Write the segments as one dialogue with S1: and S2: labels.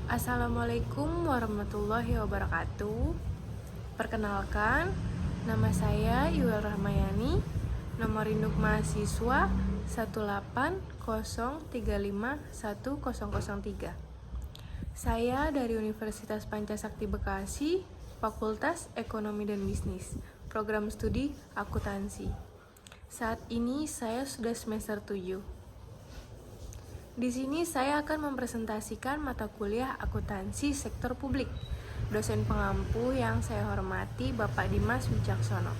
S1: Assalamualaikum warahmatullahi wabarakatuh. Perkenalkan, nama saya Yuel Rahmayani, nomor induk mahasiswa 180351003. Saya dari Universitas Pancasakti Bekasi, Fakultas Ekonomi dan Bisnis, Program Studi Akuntansi. Saat ini saya sudah semester 7. Di sini saya akan mempresentasikan mata kuliah akuntansi sektor publik. Dosen pengampu yang saya hormati Bapak Dimas Wicaksono.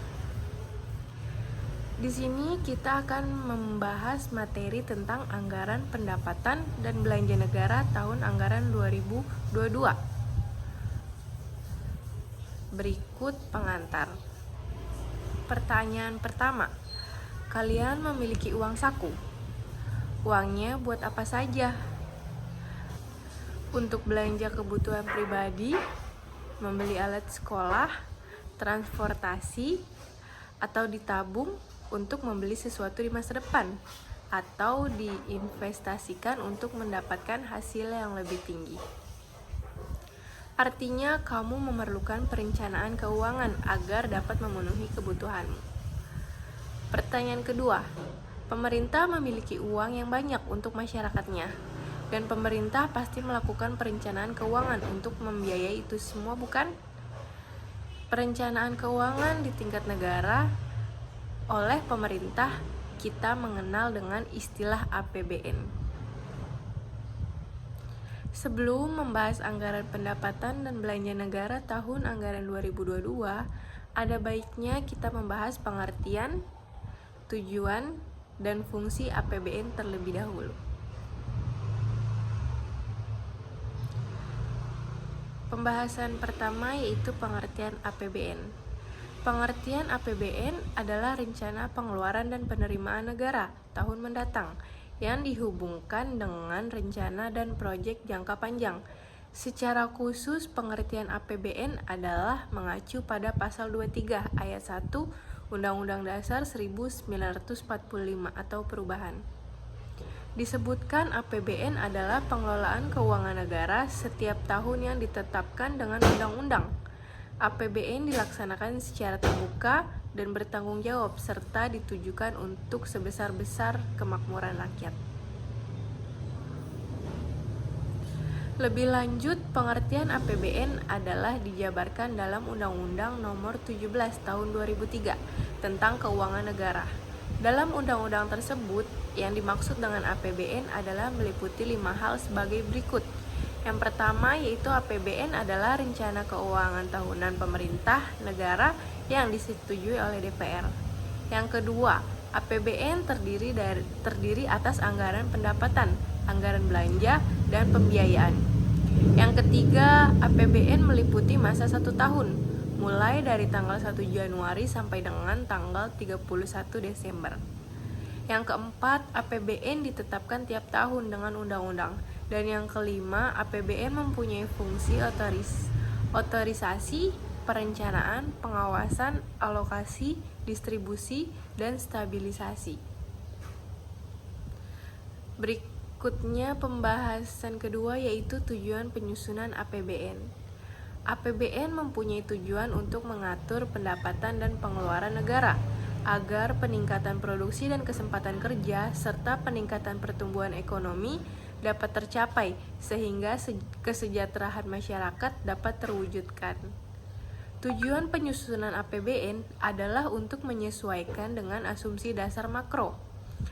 S1: Di sini kita akan membahas materi tentang anggaran pendapatan dan belanja negara tahun anggaran 2022. Berikut pengantar. Pertanyaan pertama, kalian memiliki uang saku? Uangnya buat apa saja? Untuk belanja kebutuhan pribadi, membeli alat sekolah, transportasi, atau ditabung untuk membeli sesuatu di masa depan, atau diinvestasikan untuk mendapatkan hasil yang lebih tinggi. Artinya, kamu memerlukan perencanaan keuangan agar dapat memenuhi kebutuhanmu. Pertanyaan kedua, pemerintah memiliki uang yang banyak untuk masyarakatnya, dan pemerintah pasti melakukan perencanaan keuangan untuk membiayai itu semua, bukan? Perencanaan keuangan di tingkat negara oleh pemerintah kita mengenal dengan istilah APBN. Sebelum membahas anggaran pendapatan dan belanja negara tahun anggaran 2022, ada baiknya kita membahas pengertian, tujuan, dan fungsi APBN terlebih dahulu. Pembahasan pertama yaitu pengertian APBN. Pengertian APBN adalah rencana pengeluaran dan penerimaan negara tahun mendatang yang dihubungkan dengan rencana dan proyek jangka panjang. Secara khusus, pengertian APBN adalah mengacu pada pasal 23 ayat 1 Undang-Undang Dasar 1945 atau perubahan. Disebutkan APBN adalah pengelolaan keuangan negara setiap tahun yang ditetapkan dengan undang-undang. APBN dilaksanakan secara terbuka dan bertanggung jawab serta ditujukan untuk sebesar-besar kemakmuran rakyat. Lebih lanjut, pengertian APBN adalah dijabarkan dalam Undang-Undang Nomor 17 Tahun 2003 tentang Keuangan Negara. Dalam undang-undang tersebut, yang dimaksud dengan APBN adalah meliputi 5 hal sebagai berikut. Yang pertama yaitu APBN adalah rencana keuangan tahunan pemerintah negara yang disetujui oleh DPR. Yang kedua, APBN terdiri atas anggaran pendapatan, anggaran belanja, dan pembiayaan. Yang ketiga, APBN meliputi masa 1 tahun, mulai dari tanggal 1 Januari sampai dengan tanggal 31 Desember. Yang keempat, APBN ditetapkan tiap tahun dengan undang-undang. Dan yang kelima, APBN mempunyai fungsi otorisasi, perencanaan, pengawasan, alokasi, distribusi, dan stabilisasi. Berikutnya pembahasan kedua yaitu tujuan penyusunan APBN. APBN mempunyai tujuan untuk mengatur pendapatan dan pengeluaran negara agar peningkatan produksi dan kesempatan kerja serta peningkatan pertumbuhan ekonomi dapat tercapai sehingga kesejahteraan masyarakat dapat terwujudkan. Tujuan penyusunan APBN adalah untuk menyesuaikan dengan asumsi dasar makro.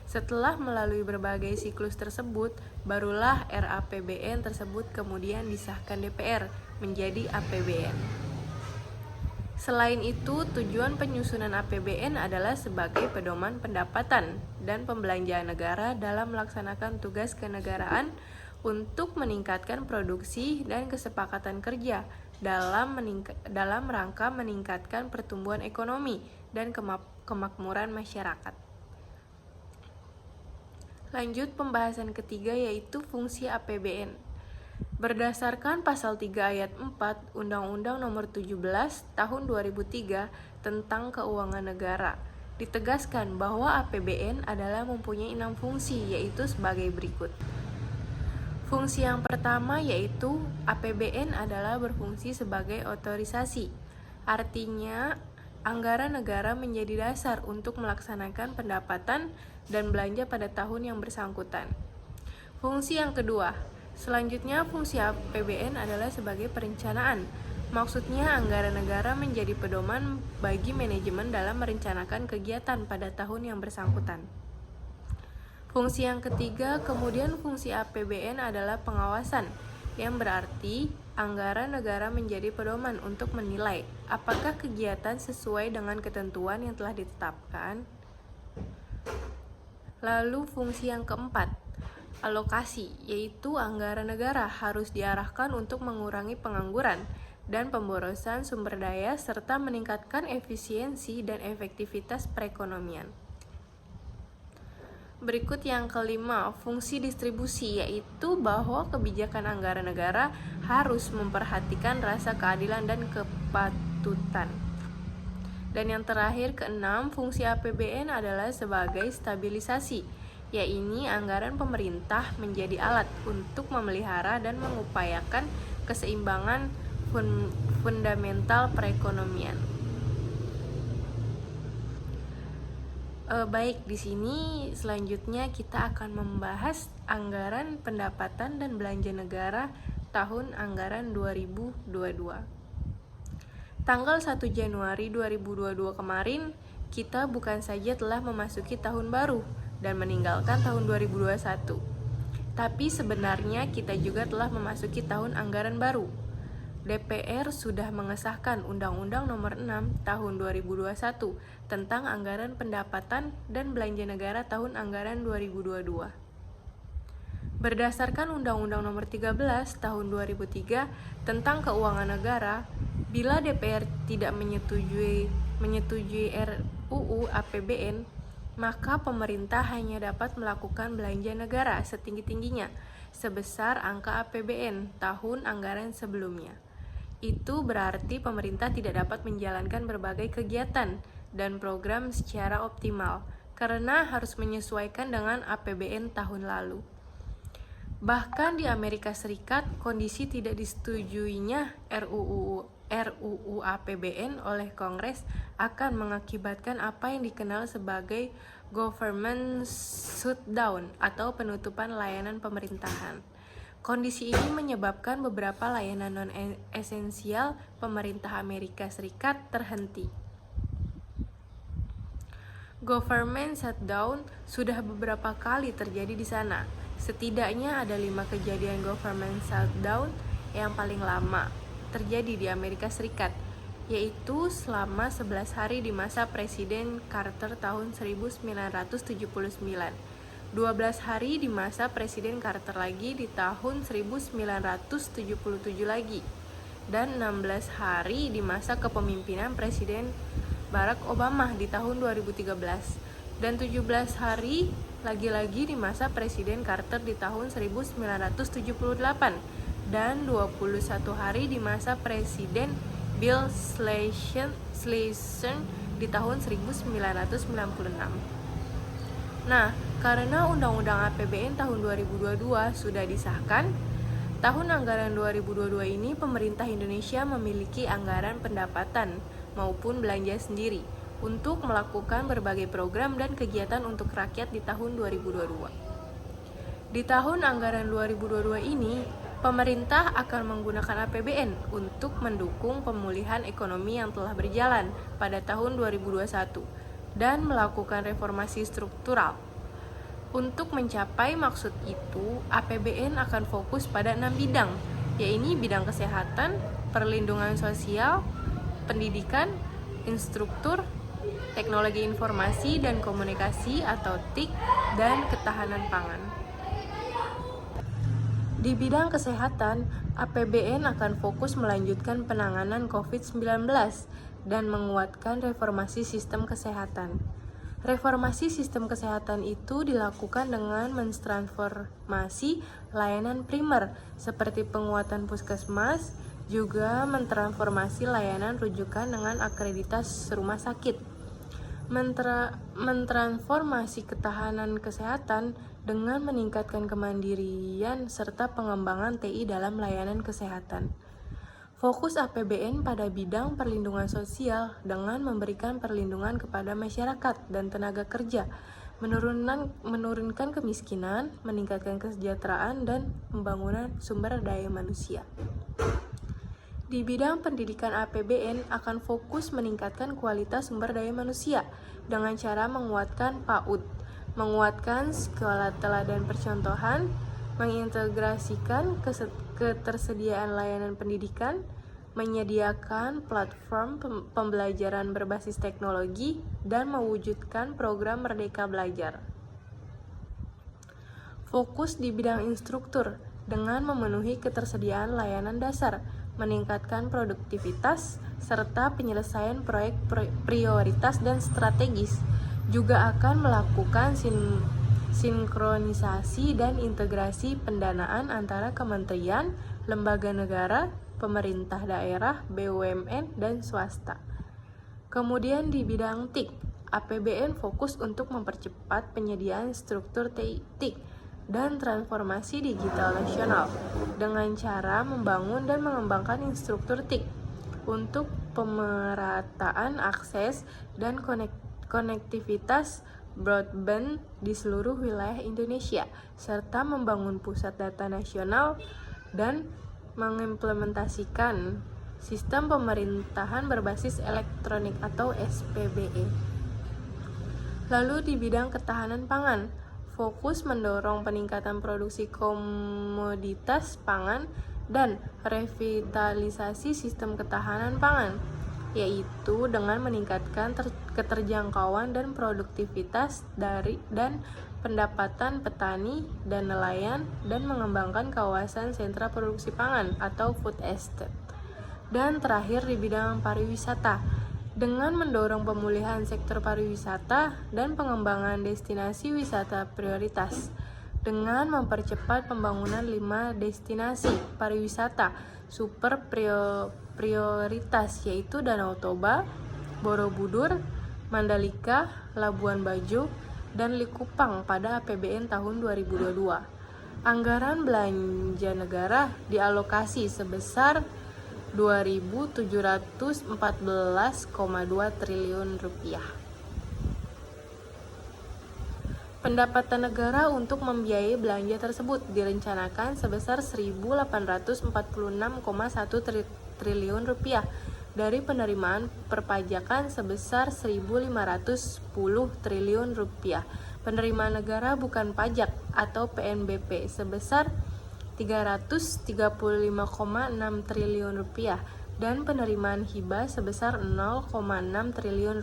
S1: Setelah melalui berbagai siklus tersebut, barulah RAPBN tersebut kemudian disahkan DPR menjadi APBN. Selain itu, tujuan penyusunan APBN adalah sebagai pedoman pendapatan dan pembelanjaan negara dalam melaksanakan tugas kenegaraan untuk meningkatkan produksi dan kesepakatan kerja dalam rangka meningkatkan pertumbuhan ekonomi dan kemakmuran masyarakat. Lanjut pembahasan ketiga yaitu fungsi APBN. Berdasarkan pasal 3 ayat 4 Undang-Undang Nomor 17 Tahun 2003 tentang Keuangan Negara, ditegaskan bahwa APBN adalah mempunyai 6 fungsi yaitu sebagai berikut. Fungsi yang pertama yaitu APBN adalah berfungsi sebagai otorisasi. Artinya, anggaran negara menjadi dasar untuk melaksanakan pendapatan dan belanja pada tahun yang bersangkutan. Fungsi yang kedua, selanjutnya fungsi APBN adalah sebagai perencanaan. Maksudnya anggaran negara menjadi pedoman bagi manajemen dalam merencanakan kegiatan pada tahun yang bersangkutan. Fungsi yang ketiga, kemudian fungsi APBN adalah pengawasan, yang berarti anggaran negara menjadi pedoman untuk menilai apakah kegiatan sesuai dengan ketentuan yang telah ditetapkan. Lalu fungsi yang keempat, alokasi, yaitu anggaran negara harus diarahkan untuk mengurangi pengangguran dan pemborosan sumber daya serta meningkatkan efisiensi dan efektivitas perekonomian. Berikut yang kelima, fungsi distribusi, yaitu bahwa kebijakan anggaran negara harus memperhatikan rasa keadilan dan kepatutan. Dan yang terakhir, keenam, fungsi APBN adalah sebagai stabilisasi, yaitu anggaran pemerintah menjadi alat untuk memelihara dan mengupayakan keseimbangan fundamental perekonomian. Baik, di sini selanjutnya kita akan membahas anggaran pendapatan dan belanja negara tahun anggaran 2022. Tanggal 1 Januari 2022 kemarin, kita bukan saja telah memasuki tahun baru dan meninggalkan tahun 2021, tapi sebenarnya kita juga telah memasuki tahun anggaran baru. DPR sudah mengesahkan Undang-Undang Nomor 6 Tahun 2021 tentang Anggaran Pendapatan dan Belanja Negara tahun anggaran 2022. Berdasarkan Undang-Undang Nomor 13 Tahun 2003 tentang Keuangan Negara, bila DPR tidak menyetujui RUU APBN, maka pemerintah hanya dapat melakukan belanja negara setinggi-tingginya sebesar angka APBN tahun anggaran sebelumnya. Itu berarti pemerintah tidak dapat menjalankan berbagai kegiatan dan program secara optimal karena harus menyesuaikan dengan APBN tahun lalu. Bahkan di Amerika Serikat, kondisi tidak disetujuinya RUU APBN oleh Kongres akan mengakibatkan apa yang dikenal sebagai government shutdown atau penutupan layanan pemerintahan. Kondisi ini menyebabkan beberapa layanan non-esensial pemerintah Amerika Serikat terhenti. Government shutdown sudah beberapa kali terjadi di sana. Setidaknya ada 5 kejadian government shutdown yang paling lama terjadi di Amerika Serikat, yaitu selama 11 hari di masa Presiden Carter tahun 1979. 12 hari di masa Presiden Carter lagi di tahun 1977 lagi, dan 16 hari di masa kepemimpinan Presiden Barack Obama di tahun 2013, dan 17 hari lagi-lagi di masa Presiden Carter di tahun 1978, dan 21 hari di masa Presiden Bill Clinton di tahun 1996. Nah, karena Undang-Undang APBN tahun 2022 sudah disahkan, tahun anggaran 2022 ini pemerintah Indonesia memiliki anggaran pendapatan maupun belanja sendiri untuk melakukan berbagai program dan kegiatan untuk rakyat di tahun 2022. Di tahun anggaran 2022 ini, pemerintah akan menggunakan APBN untuk mendukung pemulihan ekonomi yang telah berjalan pada tahun 2021 dan melakukan reformasi struktural. Untuk mencapai maksud itu, APBN akan fokus pada 6 bidang, yaitu bidang kesehatan, perlindungan sosial, pendidikan, instruktur, teknologi informasi dan komunikasi atau TIK, dan ketahanan pangan. Di bidang kesehatan, APBN akan fokus melanjutkan penanganan COVID-19 dan menguatkan reformasi sistem kesehatan. Reformasi sistem kesehatan itu dilakukan dengan mentransformasi layanan primer seperti penguatan puskesmas, juga mentransformasi layanan rujukan dengan akreditas rumah sakit. Mentransformasi ketahanan kesehatan dengan meningkatkan kemandirian serta pengembangan TI dalam layanan kesehatan. Fokus APBN pada bidang perlindungan sosial dengan memberikan perlindungan kepada masyarakat dan tenaga kerja, menurunkan kemiskinan, meningkatkan kesejahteraan, dan pembangunan sumber daya manusia. Di bidang pendidikan, APBN akan fokus meningkatkan kualitas sumber daya manusia dengan cara menguatkan PAUD, menguatkan sekolah teladan percontohan, mengintegrasikan ketersediaan layanan pendidikan, menyediakan platform pembelajaran berbasis teknologi, dan mewujudkan program Merdeka Belajar. Fokus di bidang instruktur dengan memenuhi ketersediaan layanan dasar, meningkatkan produktivitas, serta penyelesaian proyek prioritas dan strategis. Juga akan melakukan sinkronisasi dan integrasi pendanaan antara kementerian, lembaga negara, pemerintah daerah, BUMN, dan swasta. Kemudian di bidang TIK, APBN fokus untuk mempercepat penyediaan struktur TIK dan transformasi digital nasional dengan cara membangun dan mengembangkan instruktur TIK untuk pemerataan akses dan konektivitas broadband di seluruh wilayah Indonesia, serta membangun pusat data nasional dan mengimplementasikan sistem pemerintahan berbasis elektronik atau SPBE. Lalu di bidang ketahanan pangan, fokus mendorong peningkatan produksi komoditas pangan dan revitalisasi sistem ketahanan pangan, yaitu dengan meningkatkan keterjangkauan dan produktivitas dan pendapatan petani dan nelayan, dan mengembangkan kawasan sentra produksi pangan atau food estate. Dan terakhir di bidang pariwisata, dengan mendorong pemulihan sektor pariwisata dan pengembangan destinasi wisata prioritas, dengan mempercepat pembangunan 5 destinasi pariwisata super prioritas, yaitu Danau Toba, Borobudur, Mandalika, Labuan Bajo, dan Likupang pada APBN tahun 2022. Anggaran belanja negara dialokasi sebesar Rp2.714,2 triliun. Pendapatan negara untuk membiayai belanja tersebut direncanakan sebesar Rp1.846,1 triliun dari penerimaan perpajakan sebesar Rp1.510 triliun, penerimaan negara bukan pajak atau PNBP sebesar Rp335,6 triliun, dan penerimaan hibah sebesar Rp0,6 triliun.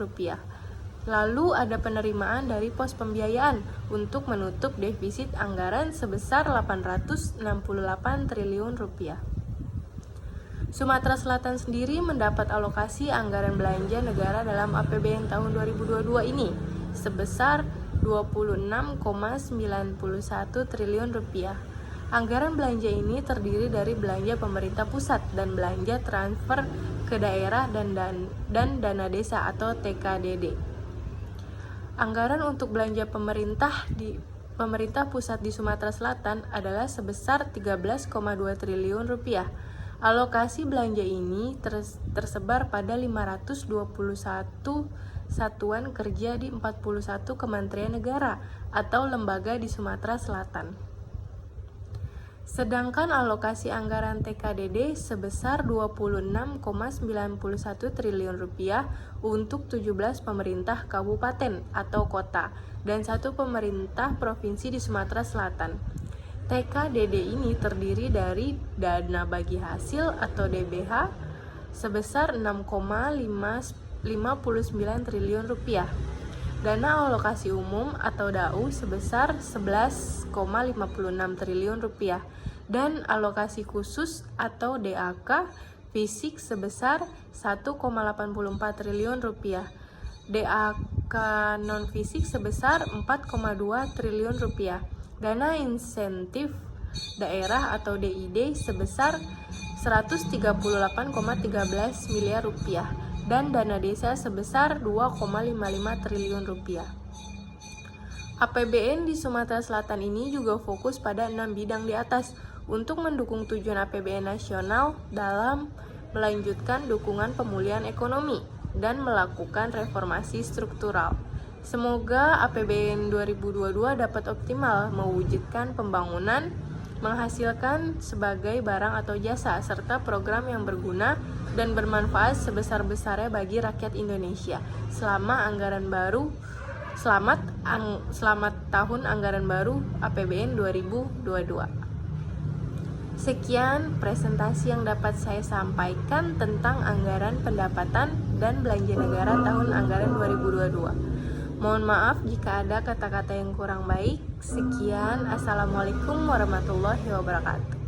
S1: Lalu ada penerimaan dari pos pembiayaan untuk menutup defisit anggaran sebesar Rp868 triliun. Sumatera Selatan sendiri mendapat alokasi anggaran belanja negara dalam APBN tahun 2022 ini sebesar Rp26,91 triliun. Anggaran belanja ini terdiri dari belanja pemerintah pusat dan belanja transfer ke daerah dan dana desa atau TKDD. Anggaran untuk belanja pemerintah pusat di Sumatera Selatan adalah sebesar Rp13,2 triliun. Alokasi belanja ini tersebar pada 521 satuan kerja di 41 kementerian negara atau lembaga di Sumatera Selatan. Sedangkan alokasi anggaran TKDD sebesar Rp26,91 triliun untuk 17 pemerintah kabupaten atau kota dan 1 pemerintah provinsi di Sumatera Selatan. TKDD ini terdiri dari dana bagi hasil atau DBH sebesar Rp6,59 triliun, dana alokasi umum atau DAU sebesar Rp11,56 triliun, dan alokasi khusus atau DAK fisik sebesar Rp1,84 triliun, DAK non-fisik sebesar Rp4,2 triliun, dana insentif daerah atau DID sebesar Rp138,13 miliar, dan dana desa sebesar Rp2,55 triliun. APBN di Sumatera Selatan ini juga fokus pada 6 bidang di atas untuk mendukung tujuan APBN nasional dalam melanjutkan dukungan pemulihan ekonomi dan melakukan reformasi struktural. Semoga APBN 2022 dapat optimal mewujudkan pembangunan, menghasilkan sebagai barang atau jasa, serta program yang berguna dan bermanfaat sebesar-besarnya bagi rakyat Indonesia. Selamat tahun anggaran baru APBN 2022. Sekian presentasi yang dapat saya sampaikan tentang anggaran pendapatan dan belanja negara tahun anggaran 2022. Mohon maaf jika ada kata-kata yang kurang baik. Sekian, Assalamualaikum warahmatullahi wabarakatuh.